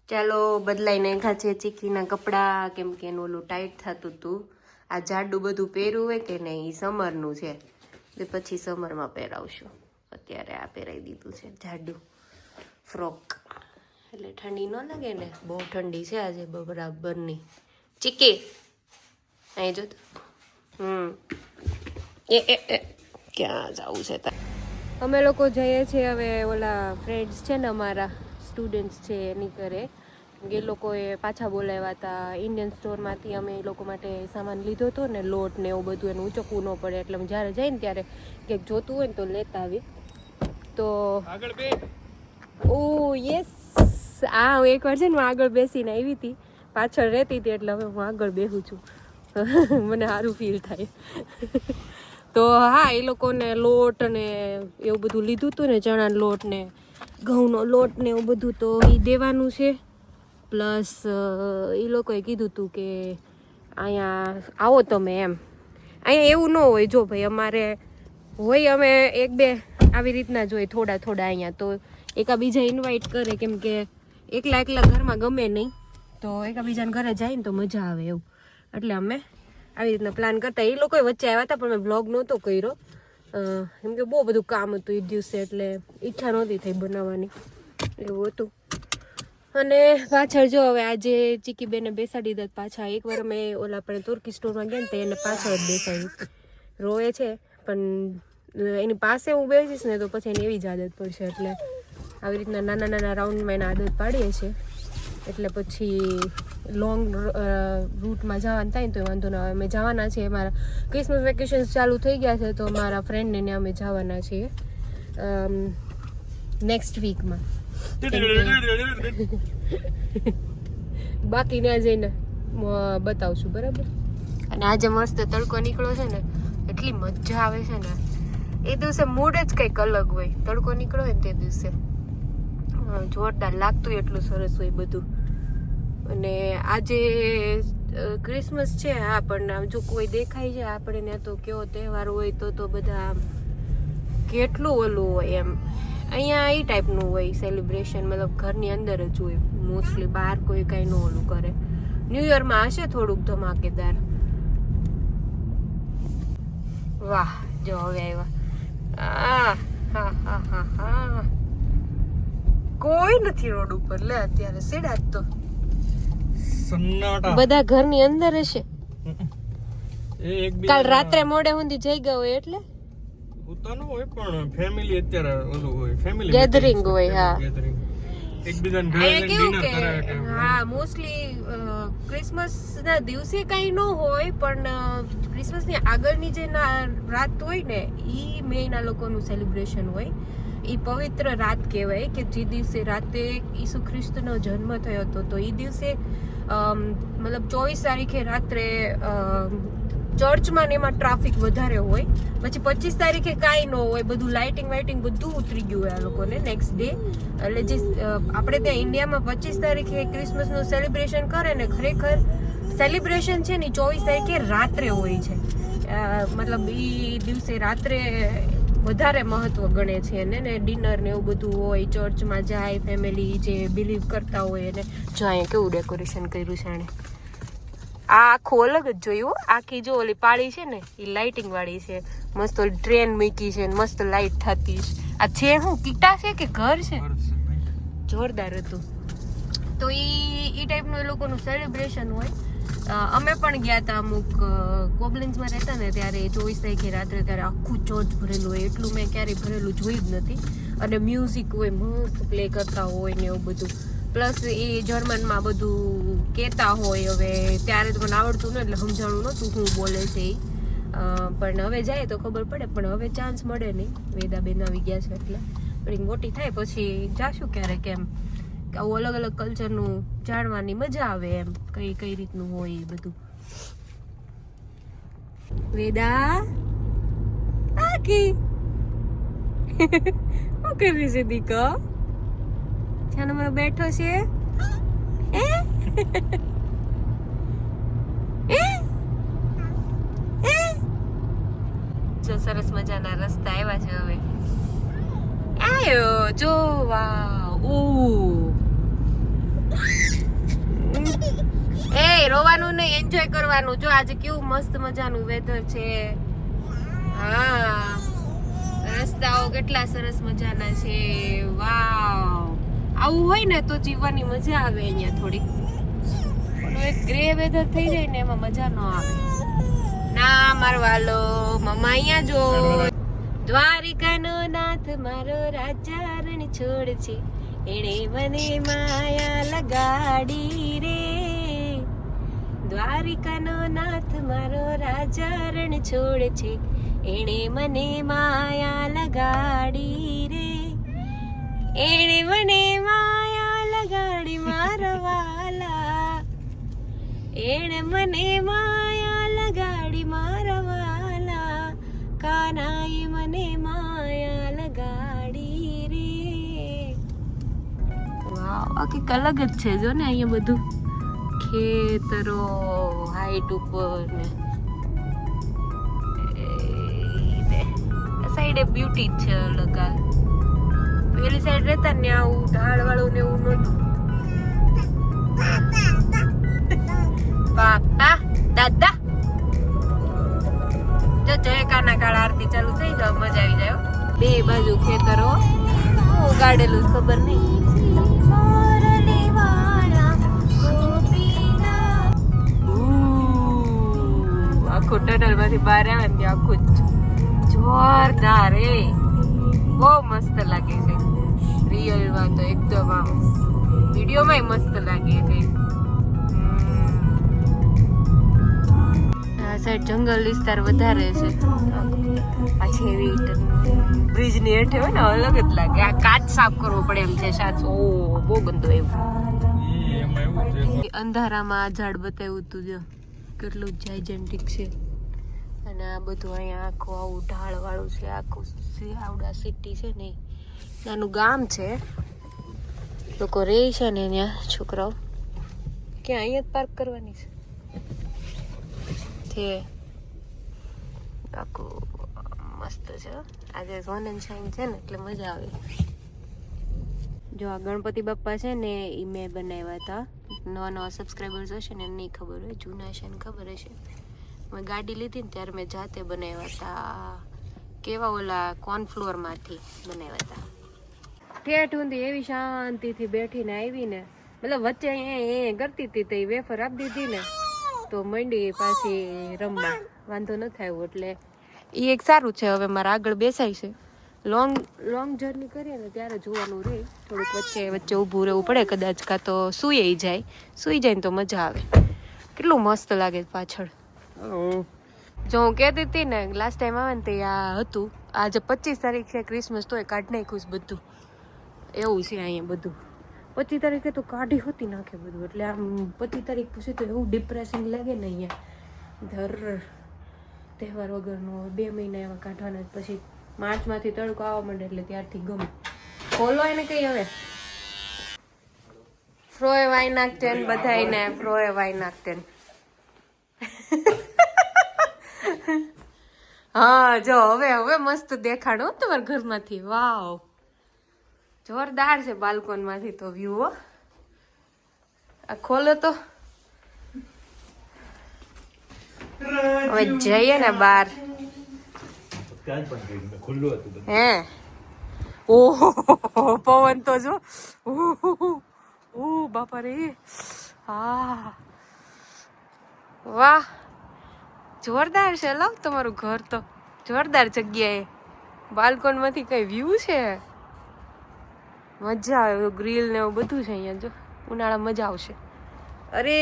ચાલો બદલાઈ નાખ્યા છે ચીકીના કપડાં, કેમ કે એનું ઓલું ટાઈટ થતું હતું. આ જાડું બધું પહેરવું હોય કે નહીં, એ સમરનું છે, એટલે પછી સમરમાં પહેરાવશું. અત્યારે આ પહેરાવી દીધું છે જાડું ફ્રોક, એટલે ઠંડી ન લાગે ને. બહુ ઠંડી છે આજે બરાબરની. ચીકી અહીં જો એ ક્યાં જવું છે તારે? અમે લોકો જઈએ છીએ હવે, ઓલા ફ્રેન્ડ્સ છે ને અમારા સ્ટુડન્ટ્સ છે એની ઘરે. એ લોકોએ પાછા બોલાવ્યા હતા ઇન્ડિયન સ્ટોરમાંથી. અમે એ લોકો માટે સામાન લીધો હતો ને, લોટ ને એવું બધું, એને ઉચકવું ન પડે એટલે જ્યારે જાય ને ત્યારે કંઈક જોતું હોય ને તો લેતા આવી. તો ઓ યસ, આ હું એકવાર છે ને હું આગળ બેસીને આવી હતી, પાછળ રહેતી હતી, એટલે હવે હું આગળ બેસું છું. મને સારું ફીલ થાય. તો હા, એ લોકોને લોટ ને એવું બધું લીધું હતું ને, ચણાનો લોટ ને ઘઉંનો લોટ ને એવું બધું, તો એ દેવાનું છે. પ્લસ એ લોકોએ કીધું હતું કે અહીંયા આવો તમે એમ. અહીંયા એવું ન હોય, જો ભાઈ અમારે હોય, અમે એક બે આવી રીતના જ હોય, થોડા થોડા અહીંયા. તો એકાબીજા ઇન્વાઇટ કરે, કેમ કે એકલા એકલા ઘરમાં ગમે નહીં, તો એકાબીજાને ઘરે જાય ને તો મજા આવે એવું. એટલે અમે આવી રીતના પ્લાન કરતા. એ લોકોએ વચ્ચે આવ્યા હતા પણ મેં બ્લોગ નહોતો કર્યો, કેમ કે બહુ બધું કામ હતું એ દિવસે, એટલે ઈચ્છા નહોતી થઈ બનાવવાની, એવું હતું. અને પાછળ જો હવે આજે ચીકી બેને બેસાડી દીધા પાછા. એકવાર અમે ઓલા આપણે તુર્કી સ્ટોરમાં ગયા ને તો એને પાછળ જ બેસાડી. રોએ છે પણ એની પાસે હું બેસીશ ને તો પછી એની એવી જ આદત પડશે. એટલે આવી રીતના નાના નાના રાઉન્ડમાં એને આદત પાડીએ છીએ, એટલે પછી લોંગ રૂટમાં જવાનું થાય ને તો વાંધો ના આવે. અમે જવાના છીએ, અમારા ક્રિસમસ વેકેશન્સ ચાલુ થઈ ગયા છે, તો મારા ફ્રેન્ડને અમે જવાના છીએ નેક્સ્ટ વીકમાં. બાકી ત્યાં જઈને બતાવશું, બરાબર. અને આજે મસ્ત તડકો નીકળ્યો છે ને, એટલી મજા આવે છે ને. એ દિવસે મૂડ જ કંઈક અલગ હોય, તડકો નીકળ્યો હોય ને તે દિવસે જોરદાર લાગતું, એટલું સરસ હોય બધું. અને આજે ક્રિસમસ છે, હા, પણ જો કોઈ દેખાય છે આપણે ને તો કેવો તહેવાર હોય તો બધા કેટલું ઓલું હોય એમ. અહીંયા એ ટાઈપનું હોય સેલિબ્રેશન, મતલબ ઘરની અંદર જ હોય મોસ્ટલી, બહાર કોઈ કંઈ ન ઓલું કરે. ન્યૂ યરમાં હશે થોડુંક ધમાકેદાર. વાહ, જો હવે આવ્યા. હા હા હા હા, કોઈ નથી રોડ ઉપર. લે અત્યારે સીડા જ તો બધા ઘરની અંદર હશે. કાલ રાત્રે મોડે સુધી જઈ ગયા હોય એટલે ઉતાનો હોય, પણ ફેમિલી અત્યારે ઓલું હોય, ફેમિલી ગેધરિંગ હોય. હા, એકબીજાને ઘરે ડિનર કરે. હા, મોસ્ટલી ક્રિસમસ ના દિવસે કઈ ન હોય, પણ ક્રિસમસ ની આગળની જે રાત હોય ને, ઈ મેઈન આ લોકોનું સેલિબ્રેશન હોય. ઈ પવિત્ર રાત કહેવાય કે જે દિવસે રાતે ઈસુ ખ્રિસ્તનો જન્મ થયો હતો. તો ઈ દિવસે મતલબ 24 તારીખે રાત્રે ચર્ચમાં ને એમાં ટ્રાફિક વધારે હોય. પછી 25 તારીખે કાંઈ ન હોય, બધું લાઇટિંગ બધું ઉતરી ગયું હોય આ લોકોને નેક્સ્ટ ડે. એટલે જે આપણે ત્યાં ઇન્ડિયામાં 25 તારીખે ક્રિસમસનું સેલિબ્રેશન કરે ને, ખરેખર સેલિબ્રેશન છે ને 24 તારીખે રાત્રે હોય છે. મતલબ એ દિવસે રાત્રે વધારે મહત્વ ગણે છે એને, ને ડિનર ને એવું બધું હોય. ચર્ચમાં જાય ફેમિલી જે બિલીવ કરતા હોય એને. જો અહીંયા કેવું ડેકોરેશન કર્યું છે એને. આ આખું અલગ જ જોયું. આખી જો ઓલી પાળી છે ને એ લાઇટિંગ વાળી છે, મસ્ત ઓલી ટ્રેન મૂકી છે, મસ્ત લાઇટ થતી છે. આ છે શું કીટા છે કે ઘર છે? જોરદાર હતું. તો ઈ ટાઈપનું એ લોકોનું સેલિબ્રેશન હોય. અમે પણ ગયા હતા અમુક કોબલિન્સમાં રહેતા ને ત્યારે 24 તારીખે રાત્રે, ત્યારે આખું ચર્ચ ભરેલું હોય. એટલું મેં ક્યારેય ભરેલું જોયું જ નથી. અને મ્યુઝિક હોય, મસ્ત પ્લે કરતા હોય ને એવું બધું. પ્લસ એ જર્મનમાં બધું કહેતા હોય. હવે ત્યારે તો મને આવડતું ન એટલે સમજાણું નહોતું શું બોલે છે એ, પણ હવે જાય તો ખબર પડે. પણ હવે ચાન્સ મળે નહીં, વેદાબેન આવી ગયા છે એટલે. પણ મોટી થાય પછી જાશું ક્યારેક એમ, કે આવું અલગ અલગ કલ્ચરનું જાણવાની મજા આવે એમ, કઈ રીતનું હોય એ બધું. વેદા આકી શું કરી છે દીકા? છાનો મારો બેઠો છે. જો સરસ મજાના રસ્તા આવ્યા છે હવે. આયો જો, વાહ, ઓ રોવાનું નહીં, એન્જોય કરવાનું. જો આજે કેવું મસ્ત મજાનું વેધર છે. હા, રસ્તાઓ કેટલા સરસ મજાના છે. વાવ, આવું હોય ને તો જીવવાની મજા આવે અહીંયા થોડી. એક ગ્રે વેધર થઈ જાય ને એમાં મજા ન આવે. ના મારવાલો મમ્મા અહીંયા જો. દ્વારિકાનો નાથ મારો રાજા રણ છોડ છે, એણે મને માયા લગાડી રે. દ્વારિકાનો નાથ મારો રાજા રણ છોડ છે, એણે મને માયા લગાડી રે. એણે મને માયા લગાડી મારા વાલા, એણે મને માયા લગાડી મારા વાલા, કાનાએ મને માયા લગાડી રે. વાવ, આ કંઈક અલગ જ છે. જો ને અહીંયા બધું ખેતરો હાઈટ ઉપર ને સાઈડે બ્યુટી છે અલગ. પેલી સાઈડ રહેતા ને આવું ઢાળ વાળું ને એવું નતું. પાપા દાદા જો જય કાના કાળ આરતી ચાલુ થઈ જાય, મજા આવી જાય. બે બાજુ ખેતરો ઉગાડેલું ખબર નહીં. આખું ટનલ માંથી બહાર આવે ને આખું જોરદાર. બહુ મસ્ત લાગે છે રિયલ માં તો એકદમ. આમ વિડીયો માં મસ્ત લાગે છે. આ સાઈડ જંગલ વિસ્તાર વધારે છે. પાછી એવી બ્રિજ ની હેઠે હોય ને અલગ જ લાગે. આ કાચ સાફ કરવો પડે એમ છે. સાચું બહુ ગંદો એવું. અંધારામાં આ ઝાડ બતાવ્યું તું જો કેટલું જાયજેન્ટિક છે. અને આ બધું અહીંયા આખું આવું ઢાળ વાળું છે. આખું આવડા સિટી છે ને નાનું ગામ છે. લોકો રહે છે ને ત્યાં છોકરાઓ. ક્યાં અહીંયા જ પાર્ક કરવાની છે. આખું મસ્ત છે. આજે સન એન્ડ શાઇન છે ને એટલે મજા આવે. જો આ ગણપતિ બાપ્પા છે ને એ મેં બનાવ્યા હતા. નવા નવા સબસ્ક્રાઈબર્સ હશે ને નહીં ખબર હોય, જૂના હશે ને ખબર હશે. મેં ગાડી લીધી ને ત્યારે મેં જાતે બનાવ્યા હતા. કેવા ઓલા કોર્નફ્લોર માંથી બનાવ્યા હતા. ઠેઠ ઊંધી એવી શાંતિથી બેઠીને આવી ને, મતલબ વચ્ચે એ કરતી હતી તો એ વેફર આપી દીધી ને તો મંડી પાછી રમવા. વાંધો ન થાય એટલે એ એક સારું છે. હવે મારા આગળ બેસાય છે. લોંગ જર્ની કરીએ ને ત્યારે જોવાનું રહે. થોડુંક વચ્ચે ઊભું રહેવું પડે કદાચ, કાં તો સૂઈ જાય ને તો મજા આવે. કેટલું મસ્ત લાગે પાછળ. જો હું કહેતી હતી ને લાસ્ટ ટાઈમ આવે ને તે આ હતું. આજે 25 તારીખ છે ક્રિસમસ, તોય કાઢી નાખ્યું બધું. એવું છે અહીંયા બધું. 25 તારીખે તો કાઢી હોતી નાખે બધું. એટલે આમ 25 તારીખ પછી તો એવું ડિપ્રેસિંગ લાગે ને અહીંયા. ધર તહેવાર વગરનું 2 મહિના એમાં કાઢવાના. પછી માર્ચમાંથી તડકો આવવા માંડે એટલે ત્યારથી ગમે. ખોલો એને કઈ હવે ફ્રોએ વાઈ નાખતે ને બધાને ફ્રોએ વાઈ નાખતે. હા જો હવે મસ્ત દેખાડો તમારા ઘરમાંથી. વાવ, જોરદાર છે બાલ્કોન માંથી તો વ્યૂ. હો આ ખોલો તો હવે જઈએ ને બહાર. હે ઓહો પવન તો જો. બાપા રે. હા વાહ, જોરદાર છે. લાવ તમારું ઘર તો જોરદાર જગ્યાએ. બાલ્કોન માંથી કઈ વ્યૂ છે. મજા આવે. ગ્રીલ ને એવું બધું છે અહીંયા. જો ઉનાળા મજા આવશે. અરે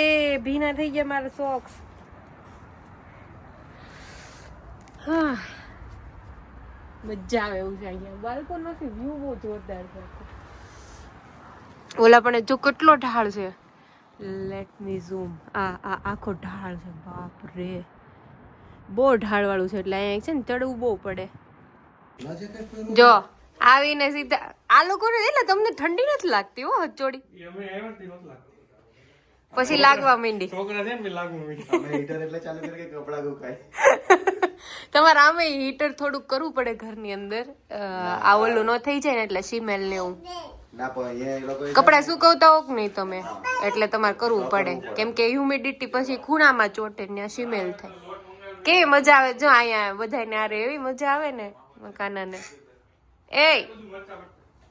ભીના થઈ ગયા મારા સોક્સ. હા મજા આવે એવું છે અહીંયા. બાલ્કોન માંથી વ્યૂ બહુ જોરદાર છે. ઓલા પણ જો કેટલો ઢાળ છે. Let me zoom. આ આખો ઢાળ છે. બાપ રે, બહુ ઢાળ વાળું છે. એટલે અહીંયા છે ને ચડવું બહુ પડે. જો આવીને સીધા આ લોકો ને. એટલે તમને ઠંડી નથી લાગતી હો હચોડી? પછી લાગવા માંડી. તમારે આમે હીટર થોડુંક કરવું પડે ઘરની અંદર. આ ઓલું ન થઈ જાય ને એટલે સિમેલ ને એવું. ના પણ અહીંયા એ લોકોએ કપડા સુકવતા હો કે નહીં તમે, એટલે તમારે કરવું પડે, કેમ કે હ્યુમિડિટી પછી ખૂણામાં ચોટે ત્યાં સ્મેલ થાય. કેવી મજા આવે જો અહીંયા બધાને આરે, એવી મજા આવે ને કાનાને. એ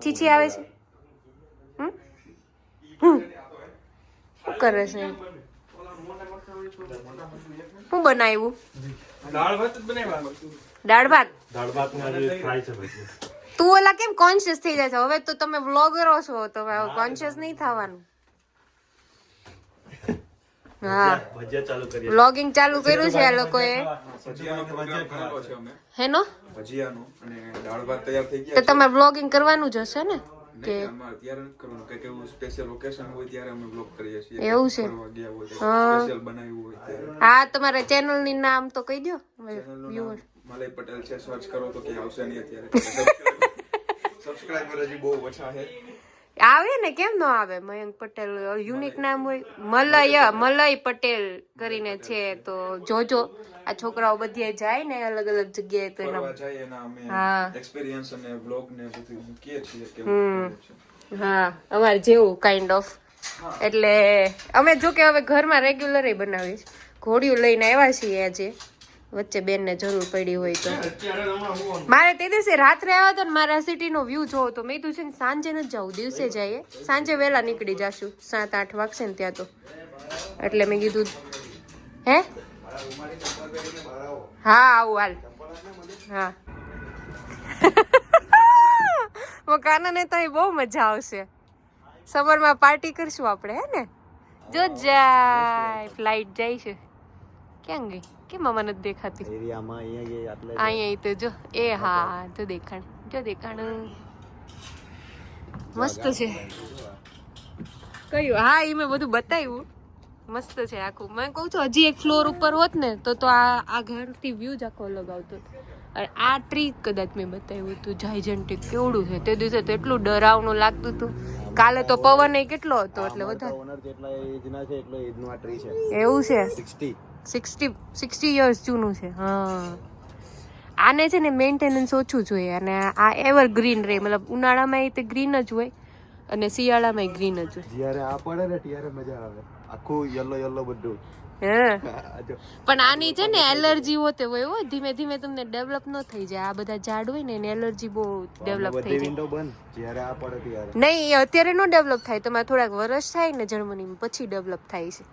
ચીચી આવે છે. શું કરે છે? શું બનાવ્યું? દાળ ભાત જ બનાવ્યા. દાળ ભાત. દાળ ભાત ને આજે ફ્રાય છે પછી. તું ઓલા કેમ કોન્શિયસ થઈ જાય છે? હવે તો તમે વ્લોગરો છો, તો હવે કોન્શિયસ નહીં થવાનું. હા, વ્લોગિંગ ચાલુ કર્યું છે આ લોકોએ. હેનો ભજીયાનો અને દાળ ભાત તૈયાર થઈ તો ગયા તમારે વ્લોગિંગ કરવાનું જ હશે ને? છે. અમારે ત્યારે નથી કરવાનું, કંઈક એવું સ્પેશિયલ ઓકેશન હોય ત્યારે અમે બ્લોગ કરીએ છીએ. એવું છે? ફરવા ગયા હોય હા. સ્પેશિયલ બનાવ્યું હોય ત્યારે. હા, તમારા ચેનલ ની નામ તો કહી દો. ચેનલનું નામ મલય પટેલ છે, સર્ચ કરો તો ક્યાંય આવશે નહીં અત્યારે. સબસ્ક્રાઇબર હજી બહુ ઓછા છે. આવે ને, કેમ ન આવે? મયંક પટેલ યુનિક નામ હોય. મલય પટેલ કરીને છે, તો જોજો. આ છોકરાઓ બધે જાય ને અલગ અલગ જગ્યાએ, તો ફરવા એના જાય એના અમે હા. એક્સપિરિયન્સ અને બ્લોગ ને બધું મૂકીએ છીએ કે હા, અમારે જેવું કાઇન્ડ ઓફ. એટલે અમે જો કે હવે ઘરમાં રેગ્યુલર બનાવીએ છીએ. ઘોડિયું લઈને આવ્યા છીએ આજે, વચ્ચે બેનને જરૂર પડી હોય તો. મારે તે દિવસે રાત્રે આવ્યા હતા ને, મારા સિટીનો વ્યૂ જોવો તો મેં કીધું છે ને સાંજે નથી જવું, દિવસે જઈએ. સાંજે વહેલા નીકળી જશું, 7-8 વાગશે ને ત્યાં તો. એટલે મેં કીધું હે હા આવું હાલ. હા કાનાને તો અહીં બહુ મજા આવશે. સમરમાં પાર્ટી કરશું આપણે, હે ને? જો જાય ફ્લાઇટ જાય છે. ક્યાં ગઈ? કેમ આમાં નથી દેખાતી? એરિયામાં અહીંયા ગઈ આટલે અહીંયા તો જો. એ હા, તો દેખાણ. જો દેખાણ મસ્ત છે. કયું? હા, એ મેં બધું બતાવ્યું. મસ્ત છે આખું. મેં કહું છું હજી એક ફ્લોર ઉપર હોત ને તો આ ઘરથી વ્યૂ જ આખો અલગ આવતો. અને આ ટ્રી કદાચ મેં બતાવ્યું હતું, જાયજન્ટિક કેવડું છે. તે દિવસે તો એટલું ડરાવનું લાગતું હતું. કાલે તો પવન કેટલો હતો, એટલે વધારે. ઓનર જેટલા એજના છે એટલો એજનું આ ટ્રી છે. એવું છે? 60 યર્સ જૂનું છે. હા, આને છે ને મેન્ટેનન્સ ઓછું જોઈએ, અને આ એવર ગ્રીન રહે. મતલબ ઉનાળામાં તે ગ્રીન જ હોય અને શિયાળામાં ગ્રીન જ હોય. જ્યારે આ પડે ને ત્યારે મજા આવે. આખું યલો બધું. હા, પણ આની છે ને એલર્જી હોતે હોય હો. ધીમે ધીમે તમને ડેવલપ ન થઈ જાય. આ બધા ઝાડ હોય ને એની એલર્જી બહુ ડેવલપ થઈ જાય. વિન્ડો બંધ જ્યારે આ પડે ત્યારે. નહીં, અત્યારે નો ડેવલપ થાય. તમારે થોડાક વર્ષ થાય ને જર્મનીમાં, પછી ડેવલપ થાય છે.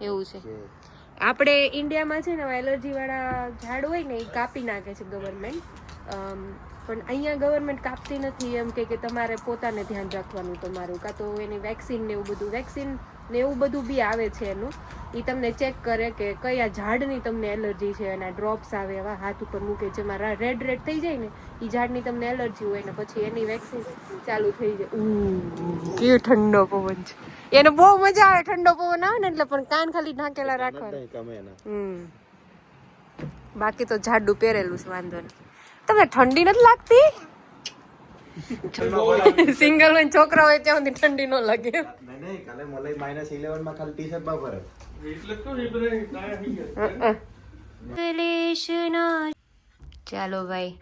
એવું છે. આપણે ઇન્ડિયામાં છે ને એલર્જી વાળા ઝાડ હોય ને એ કાપી નાખે છે ગવર્મેન્ટ. પણ અહીંયા ગવર્મેન્ટ કાપતી નથી. એમ કે તમારે પોતાને ધ્યાન રાખવાનું તમારું, કાં તો એની વેક્સિન ને એવું બધું બી આવે છે એનું. એ તમને ચેક કરે કે કયા ઝાડની તમને એલર્જી છે. એના ડ્રોપ્સ આવે એવા હાથ ઉપર મૂકે, જેમાં રેડ થઈ જાય ને એ ઝાડની તમને એલર્જી હોય ને પછી એની વેક્સિન ચાલુ થઈ જાય. કેવો ઠંડો પવન છે. એને બહુ મજા આવે ઠંડો પવન આવે ને એટલે. પણ કાન ખાલી ઢાંકેલા રાખવાના. બાકી તો જાડું પહેરેલું છે, વાંધો નહીં. તમને ઠંડી નથી લાગતી? સિંગલ હોય છોકરા હોય ત્યાં સુધી ઠંડી ન લાગે. નહીં કાલે મલય -11 માં ખાલી ટી-શર્ટ માં ફરે. એટલે તો એ બધા ટાયા થઈ ગયા. ચાલો ભાઈ,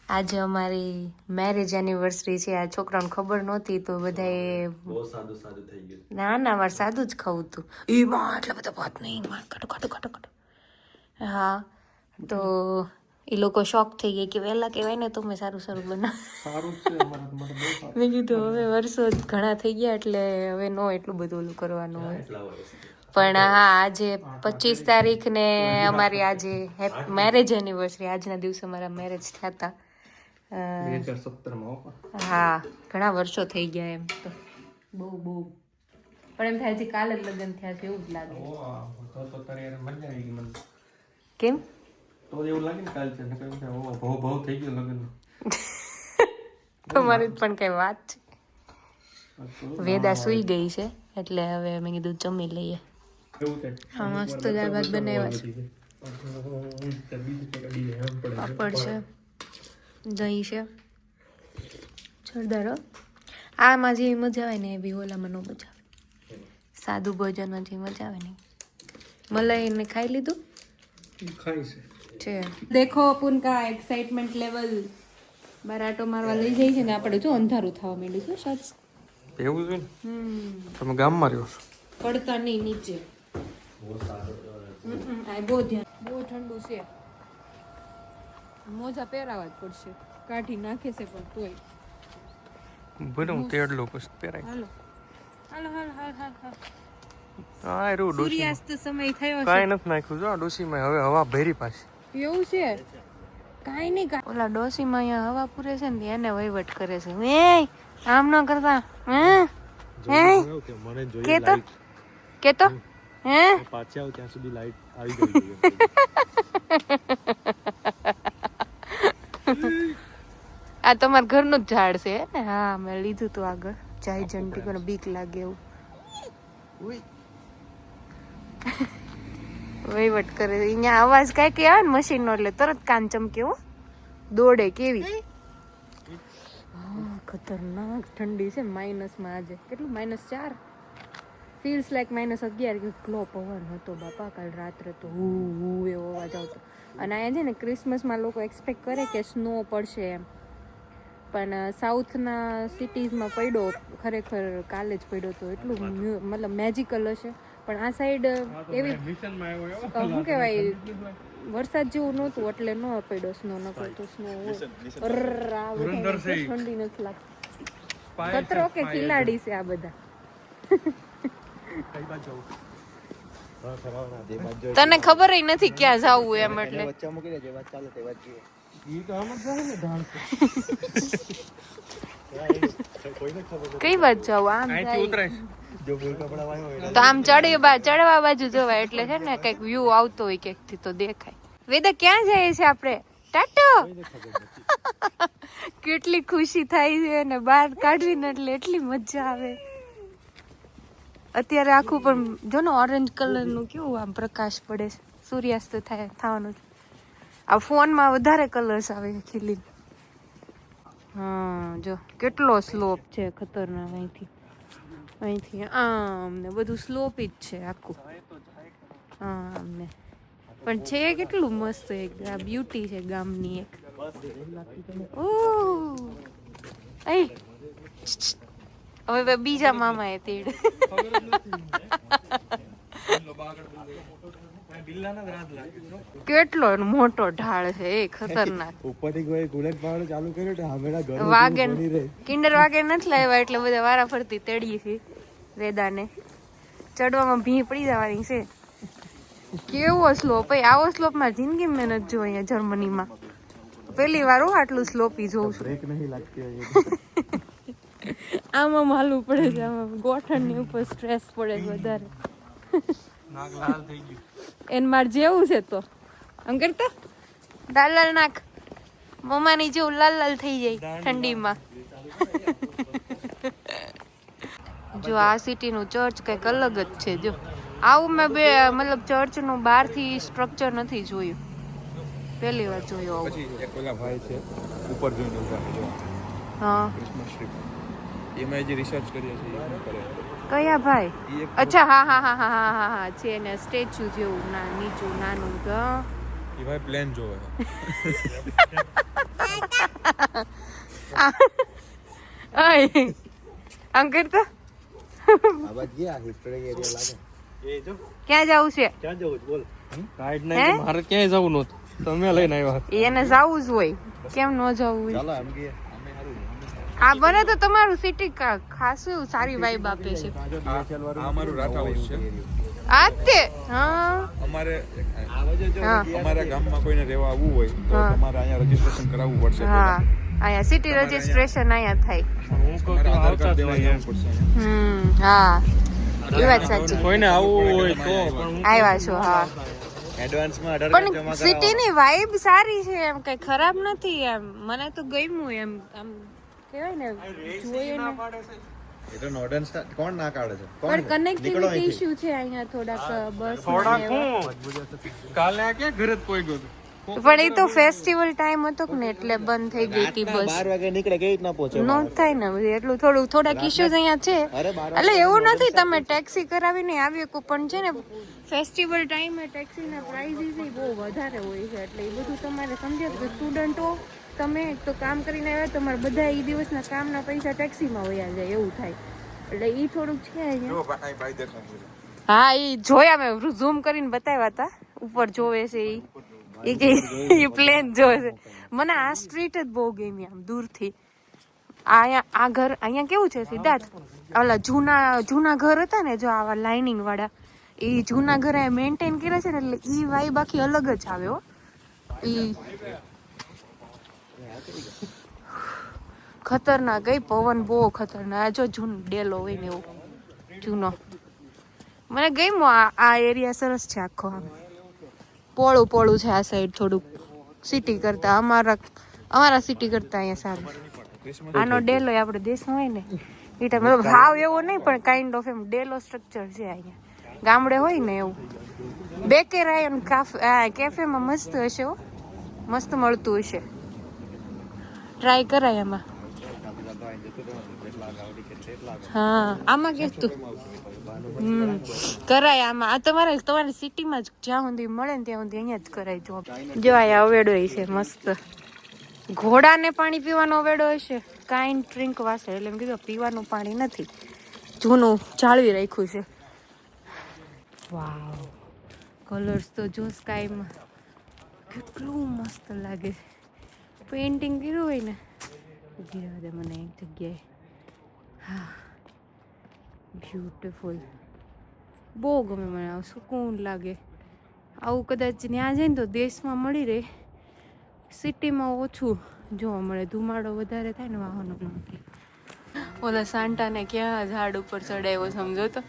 આજે અમારી મેરેજ એનિવર્સરી છે. આ છોકરાને ખબર નહોતી તો બધાએ બહુ સાદું થઈ ગયું. ના મારે સાદું જ ખાવું હતું. એમાં એટલા બધા ભાત નહીં. કાટો. હા, તો એ લોકો શોક થઈ ગયા કે વહેલા કહેવાય ને તો મેં સારું બનાવ. સારું છે અમારા માટે બહુ સારું. મેં કીધું હવે વર્ષો ઘણા થઈ ગયા એટલે હવે નો એટલું બધું ઓલું કરવાનું હોય. પણ હા, આજે 25 તારીખ ને અમારી આજે મેરેજ એનિવર્સરી. આજના દિવસે અમારા મેરેજ થયા હતા. 2017 હા, ઘણા વર્ષો થઈ ગયા એમ તો. બહુ પણ એમ થાય છે કાલે જ લગ્ન થયા છે એવું જ લાગે. તો તારે યાર મજા આવી ગઈ મને. કેમ? તો એવું લાગે ને કાલ છે ને કઈ ભાવ થઈ ગયો લગ્ન. તમારી પણ કઈ વાત છે. વેદા સુઈ ગઈ છે એટલે હવે મેં કીધું જમી લઈએ. એવું છે. હા, મસ્ત દાળ ભાત બનાવ્યા છે. પાપડ છે, દહીં છે, છોડદારો. આમાં જે મજા આવે ને એવી ઓલામાં નો મજા આવે. સાદું ભોજનમાં જે મજા આવે ને. મલાઈને ખાઈ લીધું ખાઈ છે. देखो अपन का एक्साइटमेंट लेवल બાર આટો મારવા લઈ જાય છે ને આપણે જો અંધારું થવા માંડ્યું છે શર્ટ્સ એવું છે ને તમે ગામમાં રહ્યો છો પડતા નહીં નીચે આ બહુ ધ્યાન બહુ ઠંડુ છે મોજા પહેરાવા જ પડશે કાઢી નાખે છે પણ તોય બને હું તેડલો પછી પહેરાય હાલો હાલો હાલો હાલ હાલ હાલ હા રૂ ડોસી સૂર્યાસ્ત સમય થયો છે કાઈ નથી નાખ્યું જો ડોસીમાં હવે હવા ભરી પાછી એવું છે કાઈ નહીં ઓલા ડોસીમાં અહીંયા હવા પૂરે છે ને એને વહીવટ કરે છે એ આમ ન કરતા હે મને કેતો કેતો હે પાછા આવ ત્યાં સુધી લાઈટ આવી ગઈ આ તમારા ઘરનું જ ઝાડ છે ને હા મેં લીધું તું આગળ જાય જંટી કોને બીક લાગે એવું વહીવટ કરે અહીંયા અવાજ કાંઈ કે આવે ને મશીન નો એટલે તરત કાન ચમકે હો દોડે કેવી ખતરનાક ઠંડી છે માઇનસમાં આજે કેટલું -4 ફીલ્સ લાઈક -11 કેટલો પવન હતો બાપા કાલ રાત્રે તો હું એવો અવાજ આવતો અને અહીંયા છે ને ક્રિસમસમાં લોકો એક્સપેક્ટ કરે કે સ્નો પડશે એમ પણ સાઉથના સિટીઝમાં પડ્યો ખરેખર કાલે જ પડ્યો તો એટલું મતલબ મેજિકલ હશે પણ આ સાઈડ એવી શું કહેવાય વરસાદ જેવું નહોતું એટલે ન પડ્યો સ્નો ન પડતો સ્નો ઠંડી નથી લાગતી ખતરો કે ખિલાડી છે આ બધા તને ખબર નથી ક્યાં જવું એમ એટલે વચ્ચે મૂકી દેજે વાત ચાલે તે વાત જોઈએ ઈ તો આમ જ જાય ને ઢાળ કોઈને ખબર કઈ વાત જવું આમ અહીંથી ઉતરાય જો ફૂલ કપડા વાળો હોય તો આમ ચડવા બાજુ જવાય એટલે છે ને કઈક વ્યૂ આવતો હોય ક્યાંક થી તો દેખાય વેદા ક્યાં જાય છે આપણે ટાટો કેટલી ખુશી થાય છે અને બહાર કાઢવીને એટલે એટલી મજા આવે અત્યારે આખું પણ જો ને ઓરેન્જ કલર નું કેવું આમ પ્રકાશ પડે છે સૂર્યાસ્ત થવાનું છે આ ફોનમાં વધારે કલર્સ આવે છે ખીલી હા જો કેટલો સ્લોપ છે ખતરનાક અહીંથી આમ ને બધું સ્લોપ જ છે આખું આમ ને પણ છે કેટલું મસ્ત એક આ બ્યુટી છે ગામની એક ઓહ હવે બીજા મામા એ તેડ કેટલો મોટો ઢાળ છે એ ખતરનાક ઉપરથી કોઈ બુલેટ પાવર ચાલુ કર્યો તો હમેડા ઘર વાગેન કિન્ડર વાગેન નથી લાવ્યા એટલે બધા વારા ફરતી તેડીએ છે વેદાને ચડવામાં ભી પડી જવાની છે કેવો સ્લોપ આવો સ્લોપ માં જિંદગી મેં નથી જોઈ અહીંયા જર્મનીમાં પહેલી વાર હું આટલું સ્લોપી જોઉં છું બ્રેક નહીં લાગતી આમાં માલું પડે છે આમાં ગોઠણની ઉપર સ્ટ્રેસ પડે છે વધારે નાક લાલ થઈ ગયું એને માર જેવું છે તો આમ કરતા લાલ લાલ નાક મમ્માની જેવું લાલ લાલ થઈ જાય ઠંડીમાં જો આ સિટીનું ચર્ચ કંઈક અલગ જ છે જો આવું મેં મતલબ ચર્ચનું બહારથી સ્ટ્રક્ચર નથી જોયું પહેલી વાર જોયું આવું પછી એક પેલા ભાઈ છે ઉપર જોઈને ઉભા છે જો હા ક્રિસમસ ટ્રી એમાં જે રિસર્ચ કરીએ છીએ એ કરે કયા ભાઈ ઈ એક અચ્છા હા છે ને સ્ટેચ્યુ જેવું નીચું નાનું તો એ ભાઈ પ્લેન જોવે આમ કરતો આવાજ ગયા હિસ્ટોરિક એરિયા લાગે એ જો ક્યાં જવું છે ક્યાં જવું બોલ રાઈડ નહીં મારે ક્યાંય જવું નહોતું તમે લઈને આવ્યા એને જવું જ હોય કેમ ન જવું હોય ચાલો એમ કે અમે હારું આ બને તો તમારું સિટી ખાસું એવું સારી વાઇબ આપે છે આ અમારું રાઠા હાઉસ છે આ તે હા અમારે હા અમારા ગામમાં કોઈને રહેવા આવવું હોય તો હા. તમારે અહીંયા રજીસ્ટ્રેશન કરાવવું પડશે હા અહીંયા સિટી રજીસ્ટ્રેશન અહીંયા થાય હું કહું તો આધાર આવતા કાર્ડ જ દેવા નહીં જવું પડશે અહીંયા. હા એ વાત સાચી કોઈને આવવું હોય તો પણ હું આવ્યા છો હા એડવાન્સમાં 18 જમા પણ સિટીની વાઇબ સારી છે એમ કઈ ખરાબ નથી એમ મને તો ગમ્યું એમ આમ કહેવાય ને જોઈએ ને એ તો નોર્ડન કોણ ના કાઢે છે પણ કનેક્ટિવિટી ઇશ્યુ છે અહીંયા થોડાક બસ થોડાક હું કાલે આ ક્યાં ઘરે જ પહોંચ્યો હતો પણ એ તો ફેસ્ટિવલ ટાઈમ હતો કે ને એટલે બંધ થઈ ગઈ હતી બસ 12 વાગે નીકળે કેવી રીતના પહોંચે નો થાય ને બધું એટલું થોડાક ઇશ્યુઝ અહીંયા છે અરે 12 એટલે એવું નથી તમે ટેક્સી કરાવીને આવી શકો પણ છે ને ફેસ્ટિવલ ટાઈમે ટેક્સીના પ્રાઇઝીસ બહુ વધારે હોય છે એટલે એ બધું તમારે સમજે કે સ્ટુડન્ટ હો તમે એક તો કામ કરીને આવ્યા, તમારા બધા એ દિવસના કામના પૈસા ટેક્સીમાં વયા જાય એવું થાય. એટલે એ થોડુંક છે અહીંયા. હા, એ જોયા મેં ઝૂમ કરીને બતાવ્યા હતા. ઉપર જોવે છે એ પ્લેન જોવે છે. મને આ સ્ટ્રીટ જ બહુ ગમી આમ દૂરથી. આ ઘર અહીંયા કેવું છે સિદ્ધાર્થ, ઓલા જૂના ઘર હતા ને જો આવા લાઇનિંગ વાળા, એ જૂના ઘર મેન્ટેન કર્યા છે ને એટલે ઈ વાઈબ આખી અલગ જ આવે હો. ઈ ખતરનાક ગઈ, પવન બહુ ખતરનાક. જો જૂનો ડેલો હોય ને એવું જૂનો. મને ગમ્યું આ એરિયા, સરસ છે આખો. આમ પોળું છે આ સાઈડ થોડુંક સિટી કરતા, અમારા સિટી કરતા અહીંયા સારું. આનો ડેલો આપણે દેશમાં હોય ને એ ટાઈમ મતલબ હાવ એવો નહીં પણ કાઇન્ડ ઓફ એમ ડેલો સ્ટ્રક્ચર છે અહીંયા. ગામડે હોય ને એવું. બેકેરાયન કેફેમાં મસ્ત હશે હો, મસ્ત મળતું હશે. ટ્રાય કરાય એમાં. હા, આમાં કે તું કરાય આમાં. આ તમારી સિટીમાં જ જ્યાં સુધી મળે ને ત્યાં સુધી અહીંયા જ કરાય જોબ. જો આ અવેડો છે મસ્ત. ઘોડાને પાણી પીવાનો અવેડો હશે. કાઇન્ડ ડ્રિંક વાસે એટલે એમ કીધું પીવાનું પાણી નથી, જૂનું જાળવી રાખ્યું છે. વાવ, કલર્સ તો જો સ્કાયમાં કેટલું મસ્ત લાગે છે. પેઇન્ટિંગ કર્યું હોય ને ઉભી રહેવા દે મને એક જગ્યાએ. હા, બ્યુટીફુલ. બહુ ગમે મને, આવું સુકૂન લાગે. આવું કદાચ ત્યાં જાય ને તો દેશમાં મળી રહે, સિટીમાં ઓછું જોવા મળે. ધુમાડો વધારે થાય ને વાહનોનો. ઓલા સાંટાને ક્યાં ઝાડ ઉપર ચડાવ્યો સમજો તો.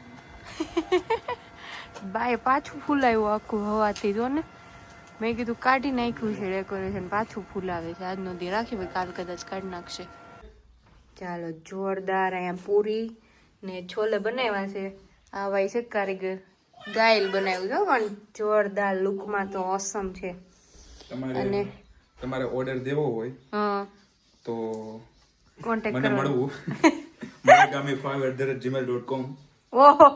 બાય પાછું ફૂલાયું આખું હવાથી જો ને. મેં કીધું કાઢી નાખ્યું છે ડેકોરેશન, પાછું ફૂલાવે છે. આજનો દી રાખી ભાઈ, કાલ કદાચ કાઢી નાખશે. ચાલો, જોરદાર. અહીંયા પૂરી ને છોલે બનાવ્યા છે. આ ભાઈ છે કારીગર, ગાયલ બનાવ્યું છે પણ જોરદાર લુકમાં તો ઓસમ છે. અને તમારે ઓર્ડર દેવો હોય હા તો કોન્ટેક્ટ મને કરો. મળવું marigami5@gmail.com. ઓહો,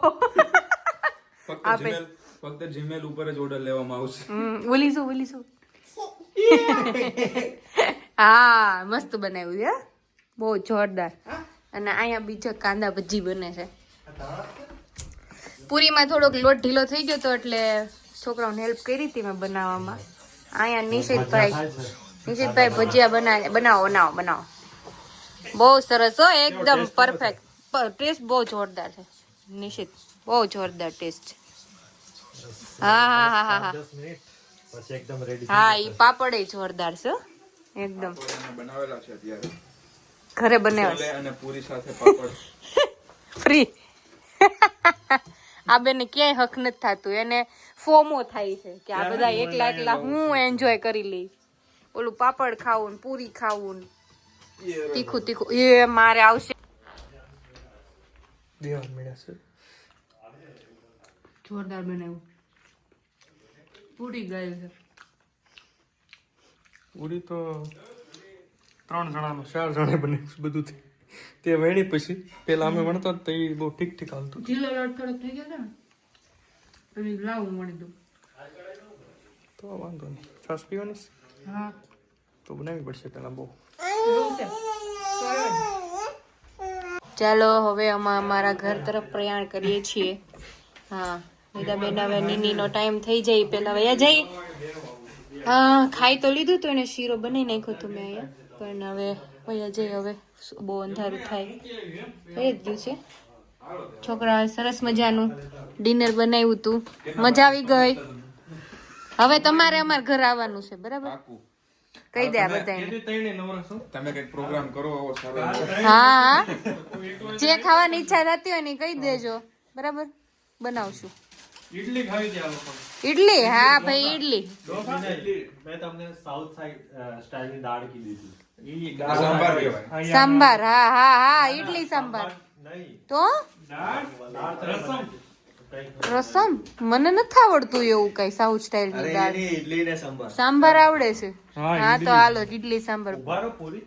ફક્ત જીમેલ ઉપર જ ઓર્ડર લેવામાં આવશે. બોલીશું. હા, મસ્ત બનાવ્યું છે, બહુ જોરદાર. અને અહીંયા બીજા કાંદા ભજી બને છે. પૂરીમાં થોડોક લોટ ઢીલો થઈ ગયો તો એટલે છોકરાઓને હેલ્પ કરી હતી મેં બનાવવામાં. અહીંયા નિશિતભાઈ ભજીયા બનાવો. બહુ સરસ હો, એકદમ પરફેક્ટ. ટેસ્ટ બહુ જોરદાર છે નિશિત, બહુ જોરદાર ટેસ્ટ છે. હા, ઈ પાપડ જોરદાર છે એકદમ. બનાવેલા છે અત્યારે ઘરે બનાવ્યા અને પૂરી સાથે પાપડ ફ્રી. આ બેને ક્યાંય હક નથી થતું, એને ફોમો થાય છે કે આ બધા એકલા હું એન્જોય કરી લઈ. ઓલું પાપડ ખાવું, પૂરી ખાવું, તીખું એ મારે આવશે. જોરદાર બનાવ્યું. પૂરી ગયેલ છે. પૂરી તો 3 જણાનો 4 જણે બને બધું તે વેણી. પછી પેલા અમે વણતા તો એ બહુ ઠીક હાલતું. ઢીલો લોટ થોડોક થઈ ગયો ને તમે લાવું મળી દઉં તો વાંધો નહીં. છાશ પીવાની છે? હા, તો બનાવવી પડશે પેલા બહુ. ચાલો હવે અમે અમારા ઘર તરફ પ્રયાણ કરીએ છીએ. હા, બેન હવે નીનીનો ટાઈમ થઈ જાય પેલા વયા જઈ. હા, ખાઈ તો લીધું તો એને શીરો બનાવી નાખ્યો તો મેં અહીંયા, પણ હવે વયા જઈ. હવે બહુ અંધારું થાય થઈ જ ગયું છે. છોકરાએ સરસ મજાનું ડિનર બનાવ્યું હતું, મજા આવી ગઈ. હવે તમારે અમારા ઘર આવવાનું છે બરાબર? કહી દે આ બધાને. તમે કઈક પ્રોગ્રામ કરો આવો સારો. હા, જે ખાવાની ઈચ્છા થતી હોય ને કહી દેજો બરાબર, બનાવશું. ઈડલી ખાવી દે આ લોકો. ઈડલી? હા ભાઈ, ઈડલી. મેં તમને સાઉથ સાઈડ સ્ટાઇલની દાળ કીધી હતી. સંભાર કહેવાય. સાંભાર? હા, ઈડલી સાંભાર. તો રસમ મને નથી આવડતું એવું કઈ સાઉથ સ્ટાઇલ ની દાળ. ઇડલી ને સંભાર સાંભાર આવડે છે? હા, તો હાલો ઈડલી સાંભાર. પૂરી